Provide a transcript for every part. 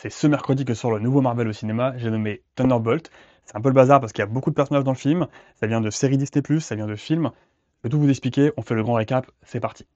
C'est ce mercredi que sort le nouveau Marvel au cinéma, j'ai nommé Thunderbolt. C'est un peu le bazar parce qu'il y a beaucoup de personnages dans le film, ça vient de séries Disney+, ça vient de films. Je vais tout vous expliquer, on fait le grand récap, c'est parti.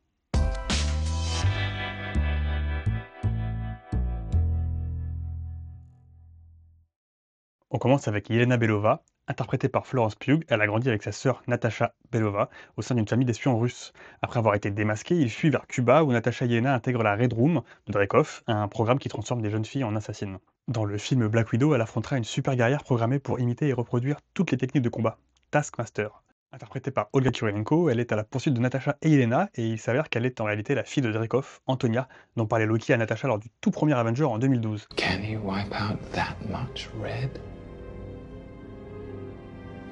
On commence avec Yelena Belova, interprétée par Florence Pugh. Elle a grandi avec sa sœur Natasha Belova au sein d'une famille d'espions russes. Après avoir été démasqués, ils fuient vers Cuba où Natasha et Yelena intègrent la Red Room de Dreykov, un programme qui transforme des jeunes filles en assassines. Dans le film Black Widow, elle affrontera une super guerrière programmée pour imiter et reproduire toutes les techniques de combat, Taskmaster. Interprétée par Olga Kurylenko, elle est à la poursuite de Natasha et Yelena, et il s'avère qu'elle est en réalité la fille de Dreykov, Antonia, dont parlait Loki à Natasha lors du tout premier Avenger en 2012. Can he wipe out that much red?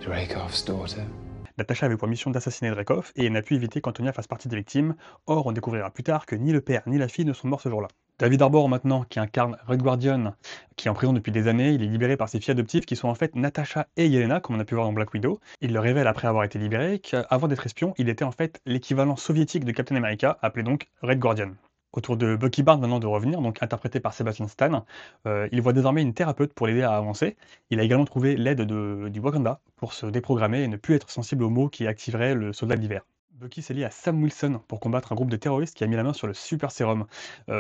Dreykov's daughter. Natasha avait pour mission d'assassiner Dreykov et elle n'a pu éviter qu'Antonia fasse partie des victimes. Or, on découvrira plus tard que ni le père ni la fille ne sont morts ce jour-là. David Harbour, maintenant, qui incarne Red Guardian, qui est en prison depuis des années, il est libéré par ses filles adoptives qui sont en fait Natasha et Yelena, comme on a pu voir dans Black Widow. Il le révèle après avoir été libéré qu'avant d'être espion, il était en fait l'équivalent soviétique de Captain America, appelé donc Red Guardian. Autour de Bucky Barnes maintenant de revenir, donc interprété par Sebastian Stan, il voit désormais une thérapeute pour l'aider à avancer. Il a également trouvé l'aide du Wakanda pour se déprogrammer et ne plus être sensible aux mots qui activeraient le soldat d'hiver. Bucky s'est lié à Sam Wilson pour combattre un groupe de terroristes qui a mis la main sur le Super Sérum.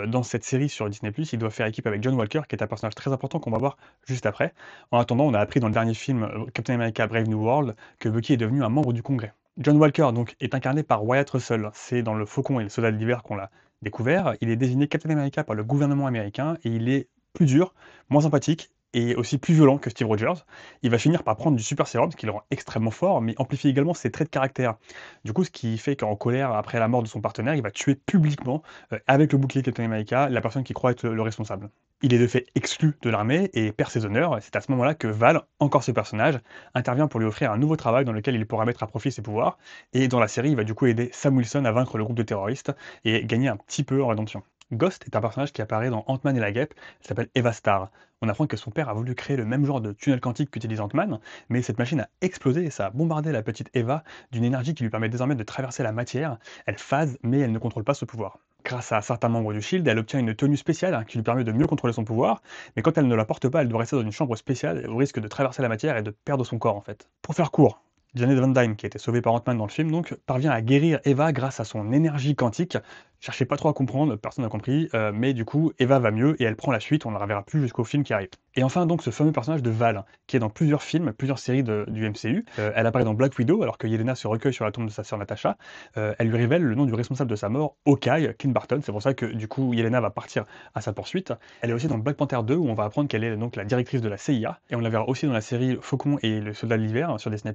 Dans cette série sur Disney+, il doit faire équipe avec John Walker, qui est un personnage très important qu'on va voir juste après. En attendant, on a appris dans le dernier film Captain America Brave New World que Bucky est devenu un membre du Congrès. John Walker donc est incarné par Wyatt Russell. C'est dans Le Faucon et le Soldat de l'hiver qu'on l'a découvert. Il est désigné Captain America par le gouvernement américain et il est plus dur, moins sympathique et aussi plus violent que Steve Rogers. Il va finir par prendre du super sérum, ce qui le rend extrêmement fort, mais amplifie également ses traits de caractère. Du coup, ce qui fait qu'en colère, après la mort de son partenaire, il va tuer publiquement, avec le bouclier Captain America, la personne qui croit être le responsable. Il est de fait exclu de l'armée et perd ses honneurs. C'est à ce moment-là que Val, encore ce personnage, intervient pour lui offrir un nouveau travail dans lequel il pourra mettre à profit ses pouvoirs. Et dans la série, il va du coup aider Sam Wilson à vaincre le groupe de terroristes et gagner un petit peu en rédemption. Ghost est un personnage qui apparaît dans Ant-Man et la Guêpe, elle s'appelle Eva Starr. On apprend que son père a voulu créer le même genre de tunnel quantique qu'utilise Ant-Man, mais cette machine a explosé et ça a bombardé la petite Eva d'une énergie qui lui permet désormais de traverser la matière. Elle phase, mais elle ne contrôle pas ce pouvoir. Grâce à certains membres du Shield, elle obtient une tenue spéciale qui lui permet de mieux contrôler son pouvoir, mais quand elle ne la porte pas, elle doit rester dans une chambre spéciale au risque de traverser la matière et de perdre son corps en fait. Pour faire court, Janet Van Dyne, qui a été sauvée par Ant-Man dans le film, donc, parvient à guérir Eva grâce à son énergie quantique. Cherchez pas trop à comprendre, personne n'a compris, mais du coup, Eva va mieux et elle prend la suite, on ne la reverra plus jusqu'au film qui arrive. Et enfin, donc, ce fameux personnage de Val, qui est dans plusieurs films, plusieurs séries du MCU. Elle apparaît dans Black Widow, alors que Yelena se recueille sur la tombe de sa sœur Natasha. Elle lui révèle le nom du responsable de sa mort, Hawkeye, Clint Barton. C'est pour ça que, du coup, Yelena va partir à sa poursuite. Elle est aussi dans Black Panther 2, où on va apprendre qu'elle est donc la directrice de la CIA. Et on la verra aussi dans la série Faucon et le Soldat de l'hiver sur Disney+,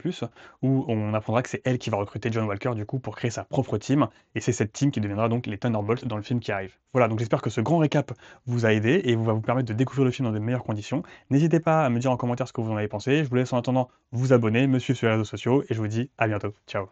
où on apprendra que c'est elle qui va recruter John Walker, du coup, pour créer sa propre team. Et c'est cette team qui deviendra donc les Thunderbolts dans le film qui arrive. Voilà, donc j'espère que ce grand récap vous a aidé et va vous permettre de découvrir le film dans de meilleures conditions. N'hésitez pas à me dire en commentaire ce que vous en avez pensé. Je vous laisse en attendant vous abonner, me suivre sur les réseaux sociaux et je vous dis à bientôt. Ciao.